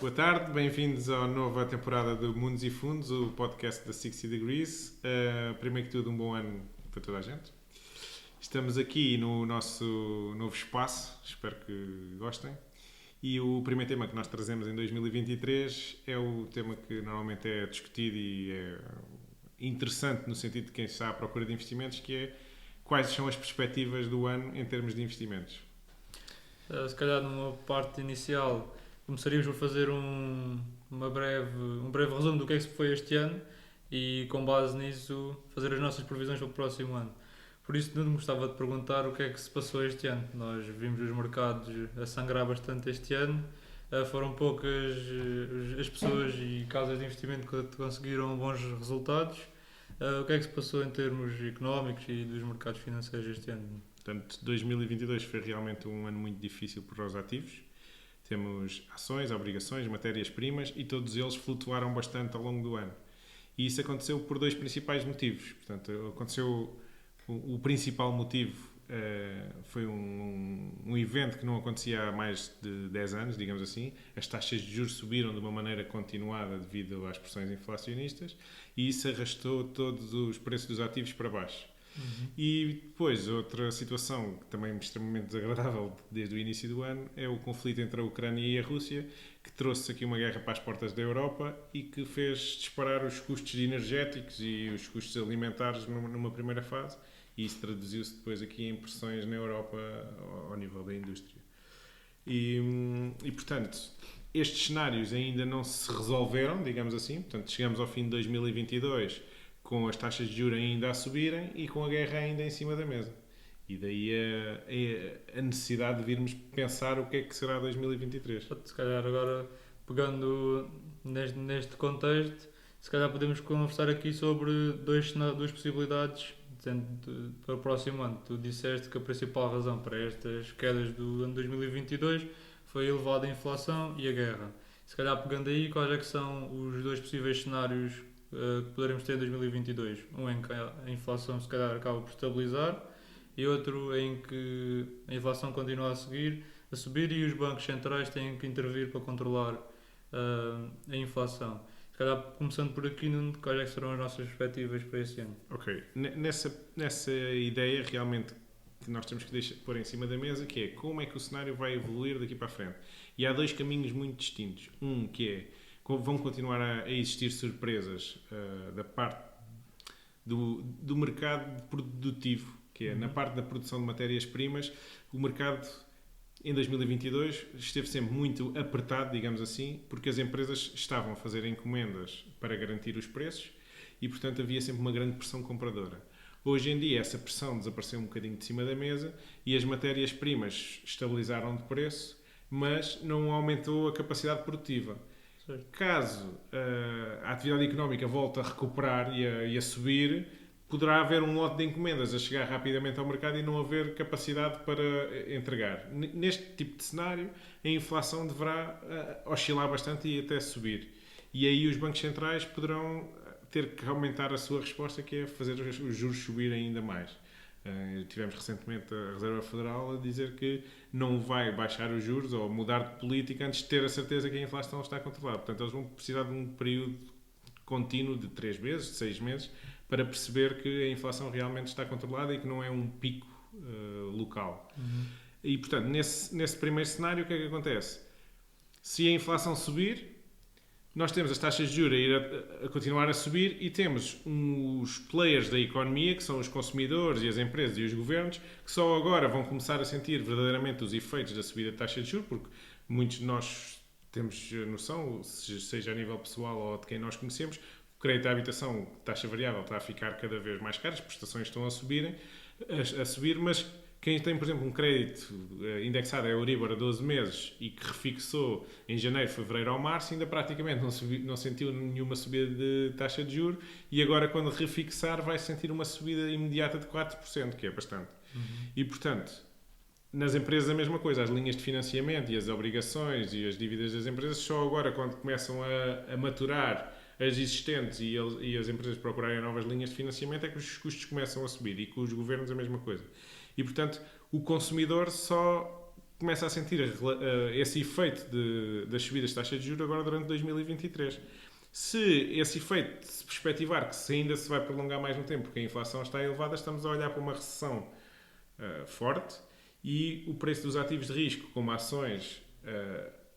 Boa tarde, bem-vindos à nova temporada do Mundos e Fundos, o podcast da 60 Degrees. Primeiro que tudo, um bom ano para toda a gente. Estamos aqui no nosso novo espaço, espero que gostem. E o primeiro tema que nós trazemos em 2023 é o tema que normalmente é discutido e é interessante no sentido de quem está à procura de investimentos, que é quais são as perspectivas do ano em termos de investimentos. Se calhar numa parte inicial começaríamos por fazer um breve resumo do que é que foi este ano e com base nisso fazer as nossas previsões para o próximo ano. Por isso, Nuno, gostava de perguntar o que é que se passou este ano. Nós vimos os mercados a sangrar bastante este ano. Foram poucas as pessoas e casas de investimento que conseguiram bons resultados. O que é que se passou em termos económicos e dos mercados financeiros este ano? Portanto, 2022 foi realmente um ano muito difícil para os ativos. Temos ações, obrigações, matérias-primas e todos eles flutuaram bastante ao longo do ano. E isso aconteceu por dois principais motivos. Portanto, o principal motivo foi um evento que não acontecia há mais de 10 anos, digamos assim. As taxas de juros subiram de uma maneira continuada devido às pressões inflacionistas e isso arrastou todos os preços dos ativos para baixo. E depois, outra situação que também é extremamente desagradável desde o início do ano é o conflito entre a Ucrânia e a Rússia, que trouxe aqui uma guerra para as portas da Europa e que fez disparar os custos energéticos e os custos alimentares numa primeira fase, e isso traduziu-se depois aqui em pressões na Europa ao nível da indústria. E portanto, estes cenários ainda não se resolveram, digamos assim. Portanto, chegamos ao fim de 2022 com as taxas de juros ainda a subirem e com a guerra ainda em cima da mesa. E daí a necessidade de virmos pensar o que é que será 2023. Se calhar agora, pegando neste contexto, se calhar podemos conversar aqui sobre duas possibilidades para o próximo ano. Tu disseste que a principal razão para estas quedas do ano 2022 foi a elevada inflação e a guerra. Se calhar pegando aí, quais é que são os dois possíveis cenários que poderemos ter em 2022? Um em que a inflação se calhar acaba por estabilizar e outro em que a inflação continua a subir e os bancos centrais têm que intervir para controlar a inflação. Se calhar começando por aqui, quais é que serão as nossas perspectivas para este ano? Ok, nessa ideia realmente que nós temos que pôr em cima da mesa, que é como é que o cenário vai evoluir daqui para a frente. E há dois caminhos muito distintos. Um que é vão continuar a existir surpresas da parte do mercado produtivo, que é na parte da produção de matérias-primas. O mercado em 2022 esteve sempre muito apertado, digamos assim, porque as empresas estavam a fazer encomendas para garantir os preços e, portanto, havia sempre uma grande pressão compradora. Hoje em dia essa pressão desapareceu um bocadinho de cima da mesa e as matérias-primas estabilizaram de preço, mas não aumentou a capacidade produtiva. Caso a atividade económica volte a recuperar e a subir, poderá haver um lote de encomendas a chegar rapidamente ao mercado e não haver capacidade para entregar. Neste tipo de cenário, a inflação deverá oscilar bastante e até subir. E aí os bancos centrais poderão ter que aumentar a sua resposta, que é fazer os juros subir ainda mais. Tivemos recentemente a Reserva Federal a dizer que não vai baixar os juros ou mudar de política antes de ter a certeza que a inflação está controlada. Portanto, eles vão precisar de um período contínuo de 3 meses, de 6 meses, para perceber que a inflação realmente está controlada e que não é um pico local. E, portanto, nesse primeiro cenário, o que é que acontece? Se a inflação subir, nós temos as taxas de juros a continuar a subir e temos os players da economia, que são os consumidores e as empresas e os governos, que só agora vão começar a sentir verdadeiramente os efeitos da subida da taxa de juros, porque muitos de nós temos noção, seja a nível pessoal ou de quem nós conhecemos, o crédito à habitação, taxa variável, está a ficar cada vez mais caro, as prestações estão a subir, mas quem tem, por exemplo, um crédito indexado a Euribor a 12 meses e que refixou em janeiro, fevereiro ou março, ainda praticamente não sentiu nenhuma subida de taxa de juros e agora, quando refixar, vai sentir uma subida imediata de 4%, que é bastante. E, portanto, nas empresas a mesma coisa. As linhas de financiamento e as obrigações e as dívidas das empresas, só agora, quando começam a maturar as existentes e as empresas procurarem novas linhas de financiamento, é que os custos começam a subir e com os governos a mesma coisa. E, portanto, o consumidor só começa a sentir esse efeito das subidas de taxas de juros agora durante 2023. Se esse efeito se perspectivar que se ainda se vai prolongar mais no tempo, porque a inflação está elevada, estamos a olhar para uma recessão forte e o preço dos ativos de risco, como ações,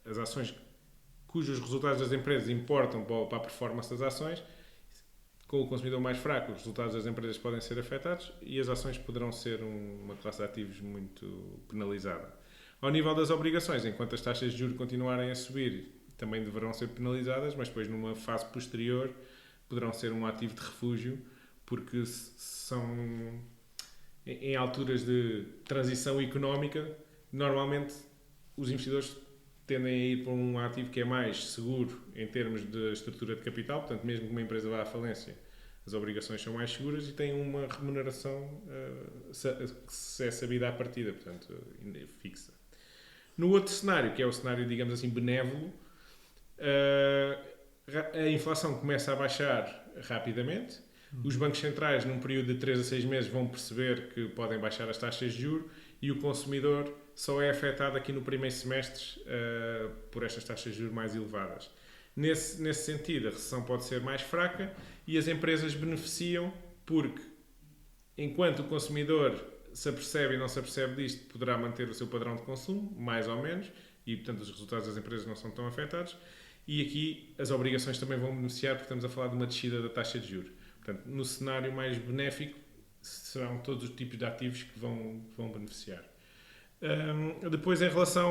as ações cujos resultados das empresas importam para a performance das ações, com o consumidor mais fraco, os resultados das empresas podem ser afetados e as ações poderão ser uma classe de ativos muito penalizada. Ao nível das obrigações, enquanto as taxas de juros continuarem a subir, também deverão ser penalizadas, mas depois numa fase posterior poderão ser um ativo de refúgio, porque são em alturas de transição económica, normalmente os investidores tendem a ir para um ativo que é mais seguro em termos de estrutura de capital, portanto, mesmo que uma empresa vá à falência, as obrigações são mais seguras e têm uma remuneração que se é sabida à partida, portanto, fixa. No outro cenário, que é o cenário, digamos assim, benévolo, a inflação começa a baixar rapidamente. Os bancos centrais, num período de 3 a 6 meses, vão perceber que podem baixar as taxas de juros e o consumidor só é afetado aqui no primeiro semestre por estas taxas de juros mais elevadas. Nesse sentido, a recessão pode ser mais fraca e as empresas beneficiam porque, enquanto o consumidor se apercebe e não se apercebe disto, poderá manter o seu padrão de consumo, mais ou menos, e, portanto, os resultados das empresas não são tão afetados. E aqui as obrigações também vão beneficiar, porque estamos a falar de uma descida da taxa de juros. Portanto, no cenário mais benéfico, serão todos os tipos de ativos que vão beneficiar. Depois, em relação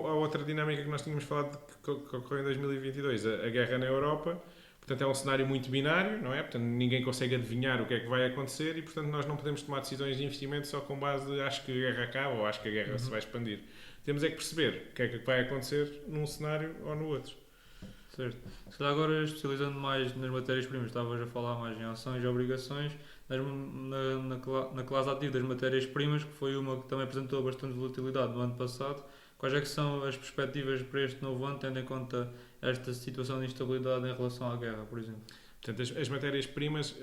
à outra dinâmica que nós tínhamos falado que ocorreu em 2022, a guerra na Europa, portanto, é um cenário muito binário, não é? Portanto, ninguém consegue adivinhar o que é que vai acontecer e, portanto, nós não podemos tomar decisões de investimento só com base de acho que a guerra acaba ou acho que a guerra se vai expandir. Temos é que perceber o que é que vai acontecer num cenário ou no outro. Certo. Se calhar agora, especializando mais nas matérias-primas, estavas a falar mais em ações e obrigações, na classe ativa das matérias-primas, que foi uma que também apresentou bastante volatilidade no ano passado, quais é que são as perspectivas para este novo ano, tendo em conta esta situação de instabilidade em relação à guerra, por exemplo? Portanto, as matérias-primas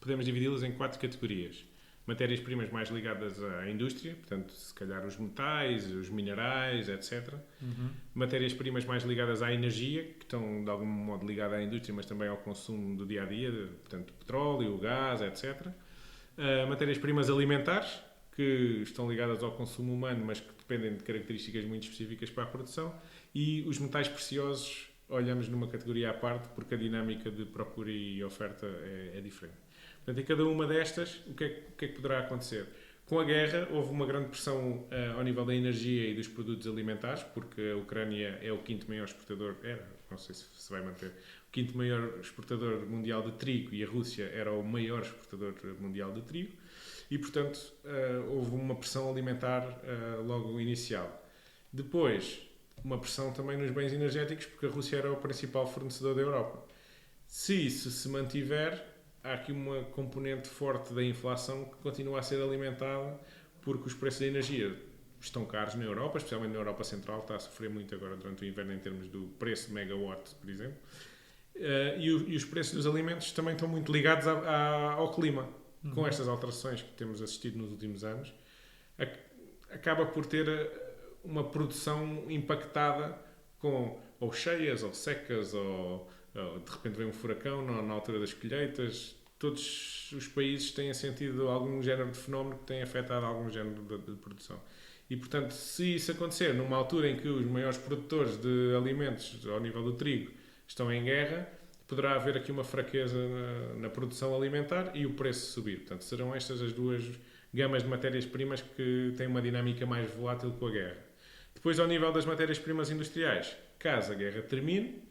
podemos dividi-las em 4 categorias. Matérias-primas mais ligadas à indústria, portanto, se calhar os metais, os minerais, etc. Matérias-primas mais ligadas à energia, que estão de algum modo ligadas à indústria, mas também ao consumo do dia-a-dia, portanto, petróleo, gás, etc. Matérias-primas alimentares, que estão ligadas ao consumo humano, mas que dependem de características muito específicas para a produção. E os metais preciosos, olhamos numa categoria à parte, porque a dinâmica de procura e oferta é diferente. Portanto, em cada uma destas, o que é que poderá acontecer? Com a guerra, houve uma grande pressão ao nível da energia e dos produtos alimentares, porque a Ucrânia é o quinto maior exportador, não sei se vai manter, o quinto maior exportador mundial de trigo e a Rússia era o maior exportador mundial de trigo e, portanto, houve uma pressão alimentar logo inicial. Depois, uma pressão também nos bens energéticos, porque a Rússia era o principal fornecedor da Europa. Se isso se mantiver, há aqui uma componente forte da inflação que continua a ser alimentada porque os preços da energia estão caros na Europa, especialmente na Europa Central, está a sofrer muito agora durante o inverno em termos do preço de megawatt, por exemplo. E os preços dos alimentos também estão muito ligados ao clima. Com estas alterações que temos assistido nos últimos anos, acaba por ter uma produção impactada com ou cheias ou secas ou de repente vem um furacão na altura das colheitas. Todos os países têm sentido algum género de fenómeno que tem afetado algum género de produção. E, portanto, se isso acontecer numa altura em que os maiores produtores de alimentos ao nível do trigo estão em guerra, poderá haver aqui uma fraqueza na produção alimentar e o preço subir. Portanto, serão estas as duas gamas de matérias-primas que têm uma dinâmica mais volátil com a guerra. Depois, ao nível das matérias-primas industriais, caso a guerra termine,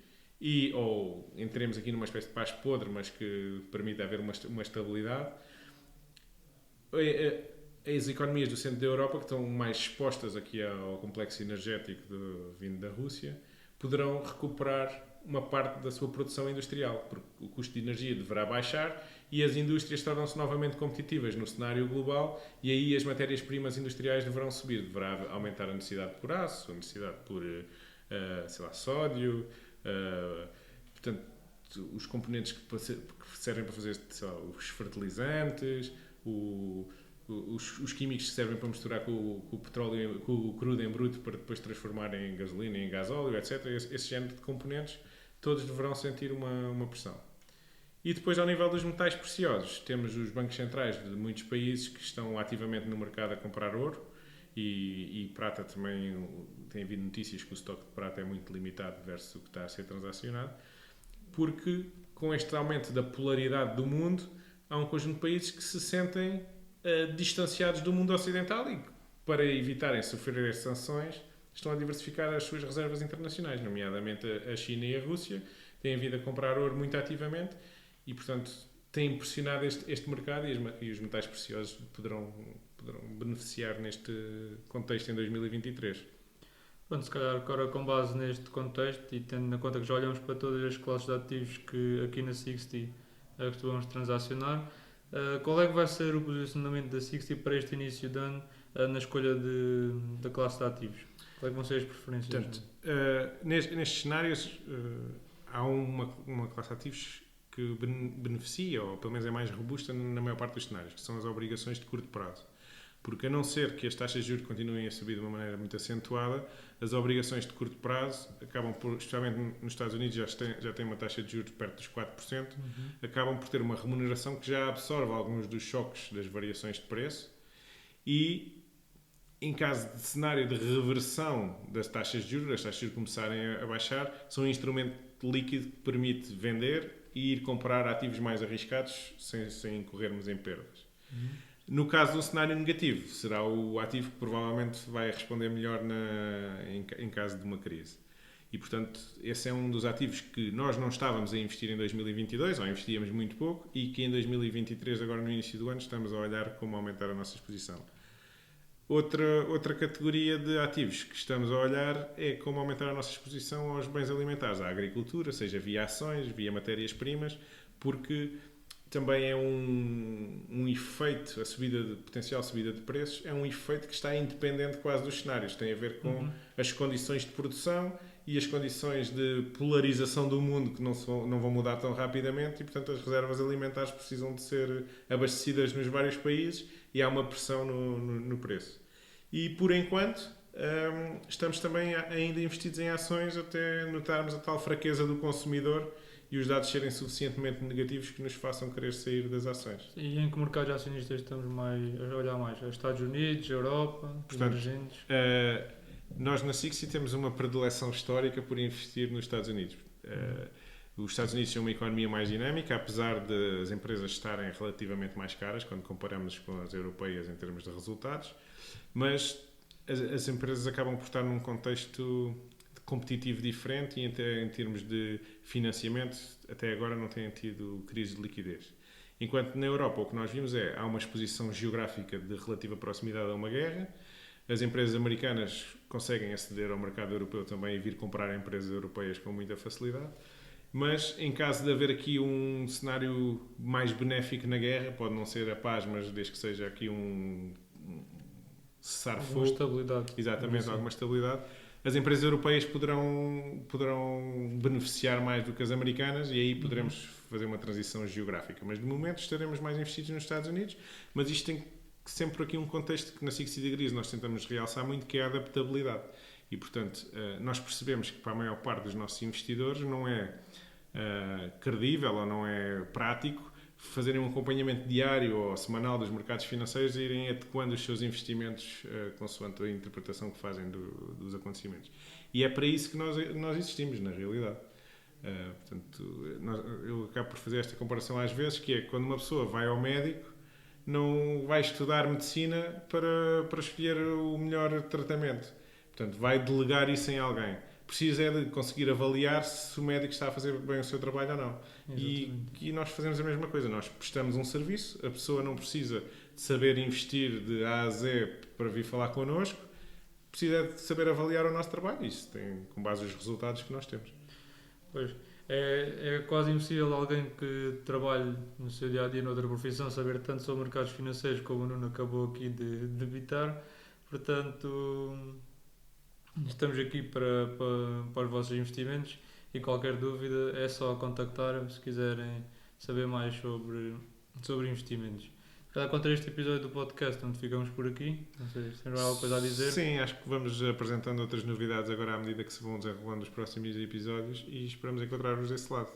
ou entremos aqui numa espécie de paz podre, mas que permita haver uma estabilidade, as economias do centro da Europa, que estão mais expostas aqui ao complexo energético vindo da Rússia, poderão recuperar uma parte da sua produção industrial, porque o custo de energia deverá baixar e as indústrias tornam-se novamente competitivas no cenário global e aí as matérias-primas industriais deverão subir, deverá aumentar a necessidade por aço, a necessidade por sódio, portanto, os componentes que servem para fazer os fertilizantes, os químicos que servem para misturar com o petróleo, com o crudo em bruto para depois transformar em gasolina, em gasóleo, etc. Esse género de componentes, todos deverão sentir uma pressão. E depois, ao nível dos metais preciosos, temos os bancos centrais de muitos países que estão ativamente no mercado a comprar ouro e prata também. Tem havido notícias que o estoque de prata é muito limitado versus o que está a ser transacionado, porque com este aumento da polaridade do mundo, há um conjunto de países que se sentem distanciados do mundo ocidental e, para evitarem sofrer as sanções, estão a diversificar as suas reservas internacionais, nomeadamente a China e a Rússia, têm vindo a comprar ouro muito ativamente e, portanto, têm pressionado este mercado e os metais preciosos poderão beneficiar neste contexto em 2023. Pronto, se calhar agora com base neste contexto e tendo em conta que já olhamos para todas as classes de ativos que aqui na Sixty costumamos transacionar, qual é que vai ser o posicionamento da Sixty para este início de ano na escolha da classe de ativos? Quais vão ser as preferências? Portanto, nestes cenários há uma classe de ativos que beneficia, ou pelo menos é mais robusta na maior parte dos cenários, que são as obrigações de curto prazo. Porque a não ser que as taxas de juros continuem a subir de uma maneira muito acentuada, as obrigações de curto prazo acabam por, especialmente nos Estados Unidos, já tem uma taxa de juros perto dos 4%, acabam por ter uma remuneração que já absorve alguns dos choques das variações de preço e, em caso de cenário de reversão das taxas de juros, as taxas de juros começarem a baixar, são um instrumento líquido que permite vender e ir comprar ativos mais arriscados sem incorrermos em perdas. No caso de um cenário negativo, será o ativo que provavelmente vai responder melhor em caso de uma crise. E, portanto, esse é um dos ativos que nós não estávamos a investir em 2022, ou investíamos muito pouco, e que em 2023, agora no início do ano, estamos a olhar como aumentar a nossa exposição. Outra categoria de ativos que estamos a olhar é como aumentar a nossa exposição aos bens alimentares, à agricultura, seja via ações, via matérias-primas, porque também é um efeito, potencial subida de preços, é um efeito que está independente quase dos cenários. Tem a ver com as condições de produção e as condições de polarização do mundo que não vão mudar tão rapidamente e, portanto, as reservas alimentares precisam de ser abastecidas nos vários países e há uma pressão no preço. E, por enquanto, estamos também ainda investidos em ações até notarmos a tal fraqueza do consumidor e os dados serem suficientemente negativos que nos façam querer sair das ações. E em que mercados acionistas estamos a olhar mais? Estados Unidos, Europa, emergentes? Nós na Sixty temos uma predileção histórica por investir nos Estados Unidos. Os Estados Unidos são uma economia mais dinâmica, apesar das empresas estarem relativamente mais caras quando comparamos com as europeias em termos de resultados, mas as empresas acabam por estar num contexto competitivo diferente e em termos de financiamento até agora não têm tido crise de liquidez. Enquanto na Europa o que nós vimos há uma exposição geográfica de relativa proximidade a uma guerra, as empresas americanas conseguem aceder ao mercado europeu também e vir comprar empresas europeias com muita facilidade, mas em caso de haver aqui um cenário mais benéfico na guerra, pode não ser a paz, mas desde que seja aqui um cessar-fogo, alguma estabilidade. Exatamente, alguma estabilidade, as empresas europeias poderão beneficiar mais do que as americanas e aí poderemos fazer uma transição geográfica. Mas de momento estaremos mais investidos nos Estados Unidos, mas isto tem sempre aqui um contexto que na Sixty Degrees nós tentamos realçar muito, que é a adaptabilidade. E, portanto, nós percebemos que para a maior parte dos nossos investidores não é credível ou não é prático fazerem um acompanhamento diário ou semanal dos mercados financeiros e irem adequando os seus investimentos consoante a interpretação que fazem dos acontecimentos. E é para isso que nós existimos, na realidade. Portanto, eu acabo por fazer esta comparação às vezes, que é quando uma pessoa vai ao médico, não vai estudar medicina para escolher o melhor tratamento. Portanto, vai delegar isso em alguém. Precisa é de conseguir avaliar se o médico está a fazer bem o seu trabalho ou não. E nós fazemos a mesma coisa. Nós prestamos um serviço, a pessoa não precisa de saber investir de A a Z para vir falar connosco, precisa de saber avaliar o nosso trabalho. Isso tem com base nos resultados que nós temos. Pois, é quase impossível alguém que trabalhe no seu dia-a-dia noutra profissão saber tanto sobre mercados financeiros como o Nuno acabou aqui de debitar. Portanto, estamos aqui para os vossos investimentos e qualquer dúvida é só contactar-me se quiserem saber mais sobre investimentos. calhar contra este episódio do podcast, onde ficamos por aqui. Não sei se tens alguma coisa a dizer. Sim, acho que vamos apresentando outras novidades agora à medida que se vão desenrolando os próximos episódios e esperamos encontrar-vos desse lado.